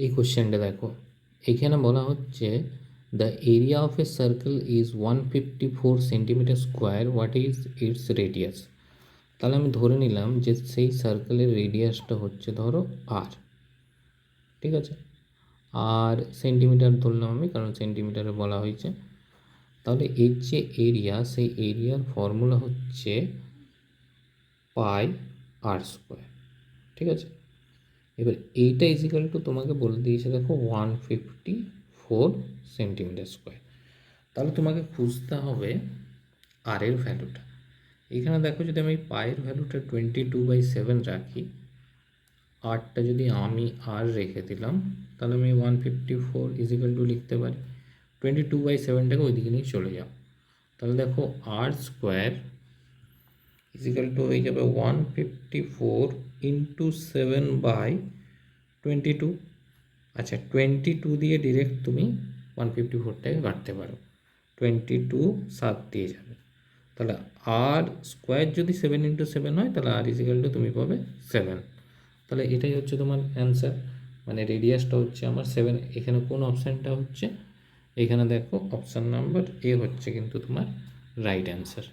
এই কোশ্চেনটা দেখো, এখানে বলা হচ্ছে the area of A circle is 154 centimetre square, what is it's radius. তাহলে আমি ধরে নিলাম যে সেই সার্কেলের রেডিয়াসটা হচ্ছে ধরো আর, ঠিক আছে, আর সেন্টিমিটার ধরলাম আমি, কারণ সেন্টিমিটারে বলা হয়েছে। তাহলে এর যে এরিয়া, সেই এরিয়ার ফর্মুলা হচ্ছে পাই আর স্কোয়ার, ঠিক আছে। এবার এইটা ইজিক্যাল টু তোমাকে বলে দিয়েছে দেখো 154 সেন্টিমিটার স্কোয়ার। তাহলে তোমাকে খুঁজতে হবে আর এর ভ্যালুটা। এখানে দেখো যদি আমি পায়ের ভ্যালুটা 22/7 রাখি, আরটা যদি আমি আর রেখে দিলাম, তাহলে আমি 154 ইজিক্যাল টু লিখতে পারি 22/7টাকে ওইদিকে নিয়ে চলে যাও। তাহলে দেখো আর স্কোয়ার ইজিক্যাল টু হয়ে যাবে 154 ইন্টু 7/22। আচ্ছা, 22 দিয়ে ডিরেক্ট তুমি 154টাকে কাটতে পারো, 22 7 দিয়ে যাবে। তাহলে আর স্কোয়ার যদি 7 × 7 হয়, তাহলে আর ইজিক্যাল টু তুমি পাবে 7। তাহলে এটাই হচ্ছে তোমার অ্যান্সার, মানে রেডিয়াসটা হচ্ছে আমার 7। এখানে কোন অপশানটা হচ্ছে, এখানে দেখো অপশান নাম্বার এ হচ্ছে কিন্তু তোমার রাইট অ্যান্সার।